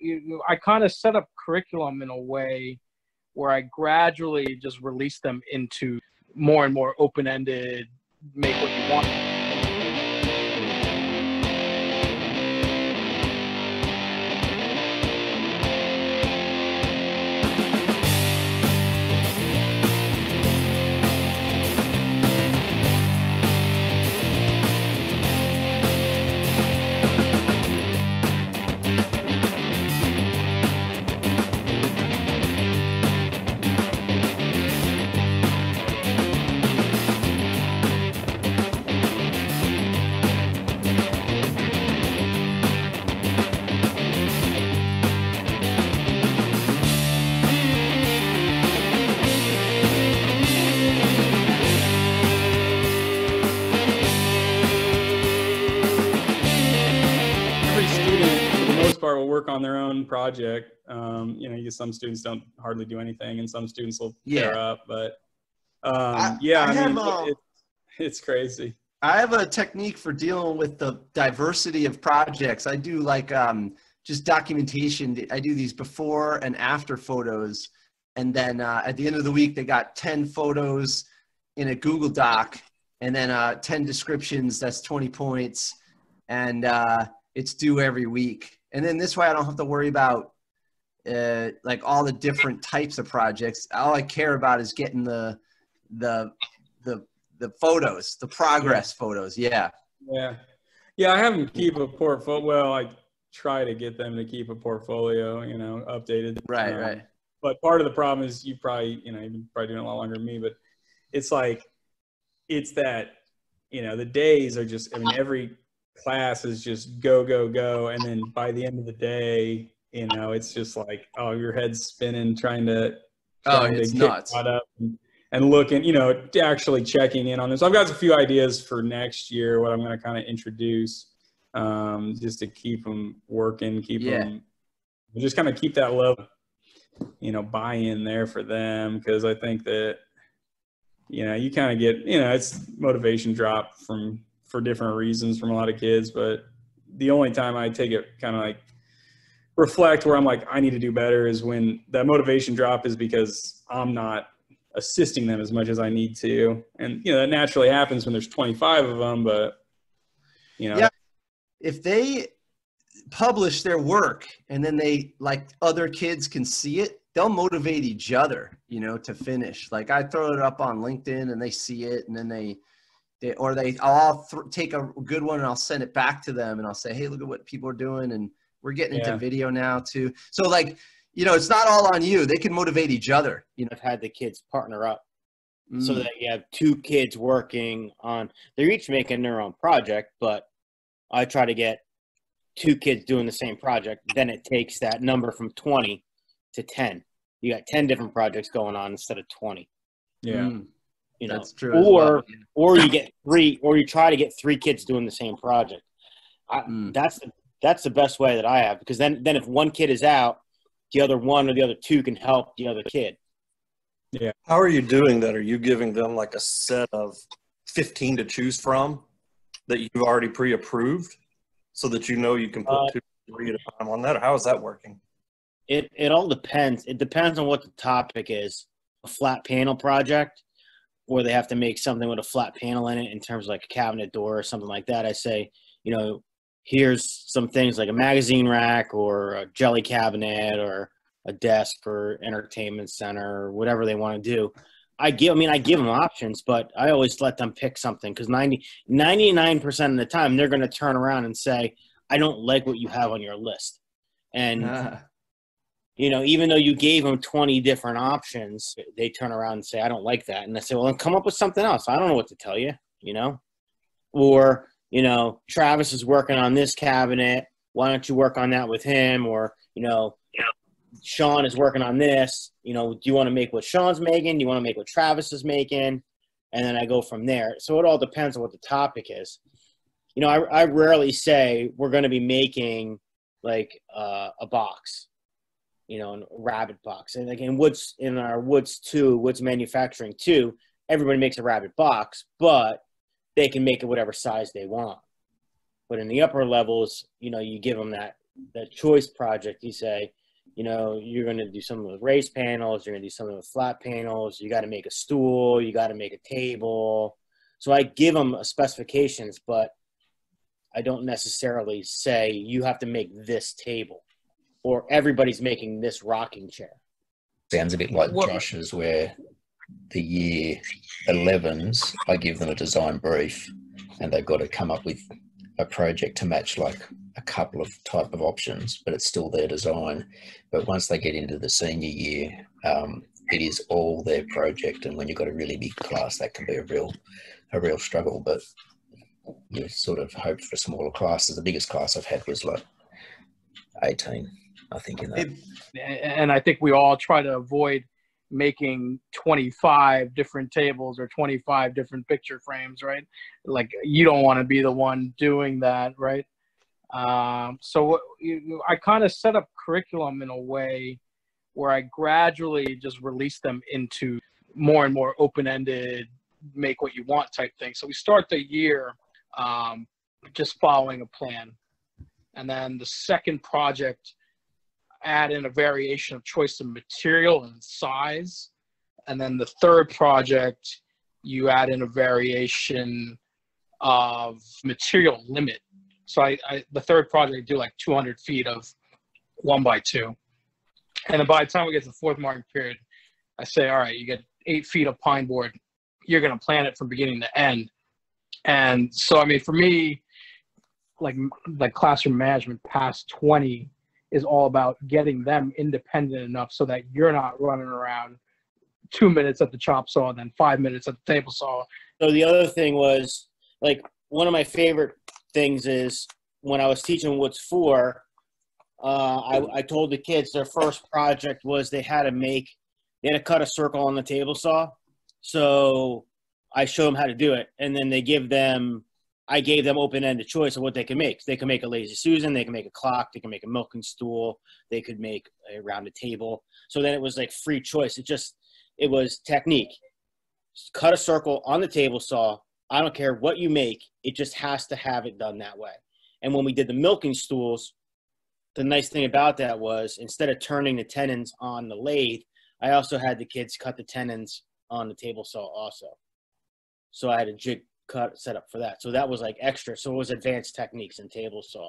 I kind of set up curriculum in a way where I gradually just release them into more and more open-ended, make what you want. Will work on their own project. Some students don't hardly do anything, and some students will pair up. But it's crazy. I have a technique for dealing with the diversity of projects. I do like just documentation. I do these before and after photos, and then at the end of the week, they got 10 photos in a Google Doc, and then 10 descriptions. That's 20 points, and it's due every week. And then this way I don't have to worry about like all the different types of projects. All I care about is getting the photos, the progress photos. Yeah. I have them keep a portfolio. Well, I try to get them to keep a portfolio, updated. Right. But part of the problem is you've probably doing a lot longer than me, but it's like, it's that, the days are just, every class is just go, and then by the end of the day, it's just like, oh, your head's spinning trying to it's get nuts. caught up and looking, actually checking in on this. So I've got a few ideas for next year, what I'm going to kind of introduce, just to keep them working, just kind of keep that level, buy-in there for them, because I think that, you kind of get, it's motivation drop for different reasons from a lot of kids, but the only time I take it kind of like reflect where I'm like, I need to do better is when that motivation drop is because I'm not assisting them as much as I need to. And, that naturally happens when there's 25 of them, but if they publish their work and then they like other kids can see it, they'll motivate each other, to finish. Like I throw it up on LinkedIn and they see it, and then I'll take a good one and I'll send it back to them and I'll say, hey, look at what people are doing. And we're getting into video now too. So like, it's not all on you. They can motivate each other. I've had the kids partner up so that you have two kids working on, they're each making their own project, but I try to get two kids doing the same project. Then it takes that number from 20 to 10. You got 10 different projects going on instead of 20. Yeah. That's true. Or you get three, or you try to get three kids doing the same project. That's the best way that I have, because then if one kid is out, the other one or the other two can help the other kid. Yeah. How are you doing that? Are you giving them like a set of 15 to choose from that you've already pre-approved so that you can put 2 or 3 at a time on that? Or how is that working? It all depends. It depends on what the topic is. A flat panel project, or they have to make something with a flat panel in it in terms of like a cabinet door or something like that. I say, here's some things like a magazine rack or a jelly cabinet or a desk or entertainment center or whatever they want to do. I give them options, but I always let them pick something, because 99% of the time they're going to turn around and say, I don't like what you have on your list. And even though you gave them 20 different options, they turn around and say, I don't like that. And I say, well, then come up with something else. I don't know what to tell you, Or, Travis is working on this cabinet. Why don't you work on that with him? Or, Sean is working on this. Do you want to make what Sean's making? Do you want to make what Travis is making? And then I go from there. So it all depends on what the topic is. I rarely say we're going to be making like a box. A rabbit box. And like in our Woods Manufacturing 2, everybody makes a rabbit box, but they can make it whatever size they want. But in the upper levels, you give them the choice project, you say, you know, you're going to do something with raised panels, you're going to do something with flat panels, you got to make a stool, you got to make a table. So I give them specifications, but I don't necessarily say you have to make this table or everybody's making this rocking chair. Sounds a bit like Josh's, where the year 11s, I give them a design brief and they've got to come up with a project to match like a couple of type of options, but it's still their design. But once they get into the senior year, it is all their project. And when you've got a really big class, that can be a real struggle. But you sort of hope for smaller classes. The biggest class I've had was like 18, I think, in that. And I think we all try to avoid making 25 different tables or 25 different picture frames, right? Like, you don't want to be the one doing that, right? So I kind of set up curriculum in a way where I gradually just release them into more and more open-ended, make what you want type thing. So we start the year just following a plan. And then the second project, add in a variation of choice of material and size. And then the third project, you add in a variation of material limit. So the third project, I do like 200 feet of 1x2. And then by the time we get to the fourth marking period, I say, all right, you get 8 feet of pine board. You're going to plan it from beginning to end. And so, I mean, for me, like classroom management past 20 is all about getting them independent enough so that you're not running around 2 minutes at the chop saw and then 5 minutes at the table saw. So the other thing was, like, one of my favorite things is when I was teaching Woods 4, I told the kids their first project was they had to cut a circle on the table saw. So I showed them how to do it. And then I gave them open-ended choice of what they can make. They can make a Lazy Susan, they can make a clock, they can make a milking stool, they could make a rounded table. So then it was like free choice. It was technique. Cut a circle on the table saw. I don't care what you make. It just has to have it done that way. And when we did the milking stools, the nice thing about that was instead of turning the tenons on the lathe, I also had the kids cut the tenons on the table saw also. So I had a jig cut set up for that. So that was like extra. So it was advanced techniques in table saw.